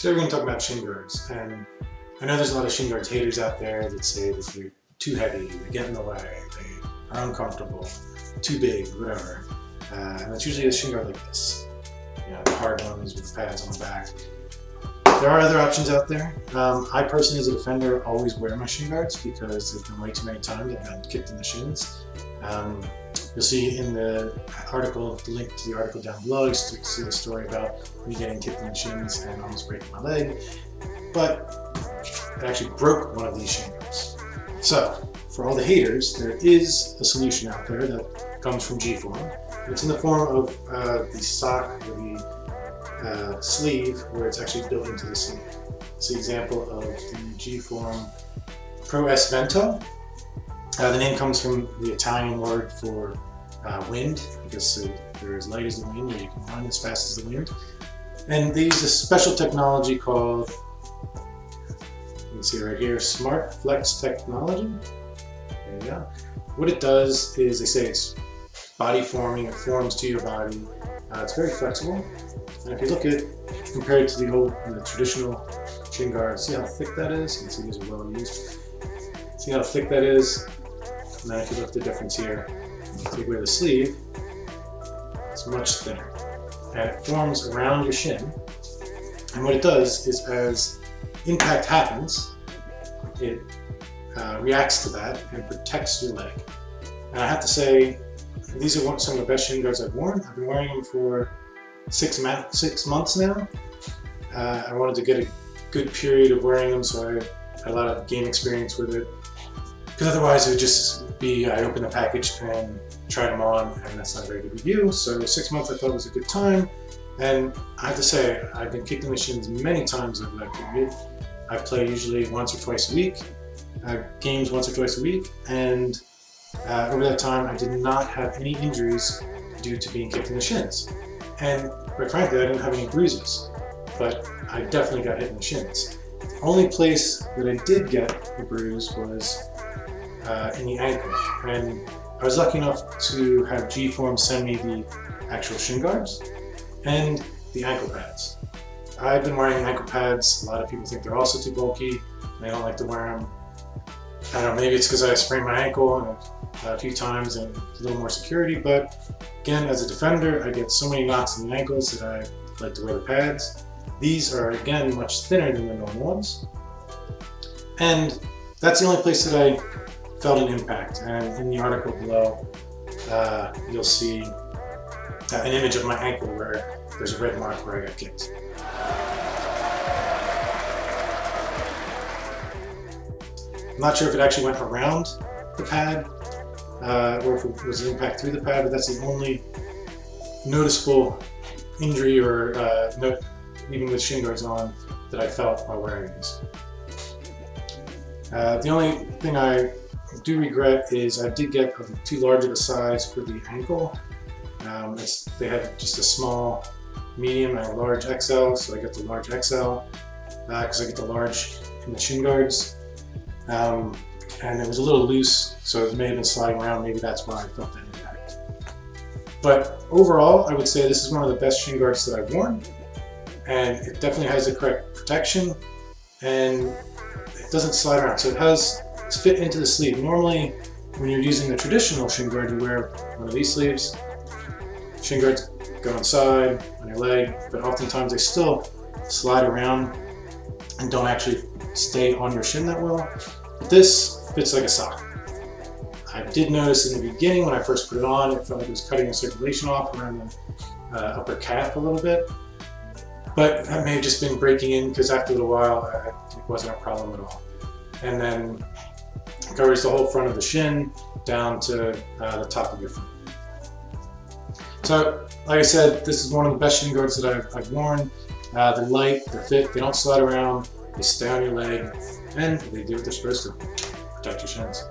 Today we're going to talk about Shinguards, and I know there's a lot of Shinguards haters out there that say that they're too heavy, they get in the way, they are uncomfortable, too big, whatever. And it's usually a Shinguard like this, you know, the hard ones with pads on the back. There are other options out there. I personally, as a defender, always wear my Shinguards because there's been way too many times I've been kicked in the shins. You'll see in the article, the link to the article down below, you see the story about me getting kicked in the shins and almost breaking my leg. But I actually broke one of these Shinguards. So, for all the haters, there is a solution out there that comes from G-Form. It's in the form of the sock or the sleeve where it's actually built into the sleeve. It's the example of the G-Form Pro-S Vento. The name comes from the Italian word for wind, because they're as light as the wind, or you can run as fast as the wind. And they use a special technology called, you can see right here, Smart Flex technology. There you go. What it does is, they say it's body forming, it forms to your body. It's very flexible. And if you look at, compared to the traditional Shinguards, see how thick that is? You can see these are well used. See how thick that is? And then if you look at the difference here, take away the sleeve, it's much thinner. And it forms around your shin. And what it does is, as impact happens, it reacts to that and protects your leg. And I have to say, these are some of the best Shinguards I've worn. I've been wearing them for 6 months now. I wanted to get a good period of wearing them, so I had a lot of game experience with it. Because otherwise it would just be, I open the package and try them on, and that's not a very good review. So 6 months I thought was a good time. And I have to say, I've been kicked in the shins many times over that period. I play usually once or twice a week, games once or twice a week, and over that time I did not have any injuries due to being kicked in the shins. And quite frankly, I didn't have any bruises, but I definitely got hit in the shins. The only place that I did get a bruise was in the ankle, and I was lucky enough to have G-Form send me the actual Shinguards and the ankle pads. I've been wearing ankle pads. A lot of people think they're also too bulky, and they don't like to wear them. I don't know, maybe it's because I sprained my ankle a few times and a little more security, but again, as a defender, I get so many knocks in the ankles that I like to wear the pads. These are, again, much thinner than the normal ones. And that's the only place that I felt an impact. And in the article below, you'll see an image of my ankle where there's a red mark where I got kicked. I'm not sure if it actually went around the pad or if it was an impact through the pad, but that's the only noticeable injury or even with Shinguards on that I felt while wearing these. The only thing I do regret is I did get too large of a size for the ankle. They had just a small, medium, and a large XL, so I got the large XL because I get the large in the Shinguards. And it was a little loose, so it may have been sliding around. Maybe that's why I felt that impact. But overall, I would say this is one of the best Shinguards that I've worn, and it definitely has the correct protection, and it doesn't slide around. So it's fit into the sleeve. Normally, when you're using the traditional Shinguard, you wear one of these sleeves. Shinguards go inside on your leg, but oftentimes they still slide around and don't actually stay on your shin that well. But this fits like a sock. I did notice in the beginning when I first put it on, it felt like it was cutting the circulation off around the upper calf a little bit. But that may have just been breaking in, because after a little while it wasn't a problem at all. And then it covers the whole front of the shin down to the top of your foot. So, like I said, this is one of the best Shinguards that I've worn. They're light, they're fit, they don't slide around, they stay on your leg, and they do what they're supposed to, protect your shins.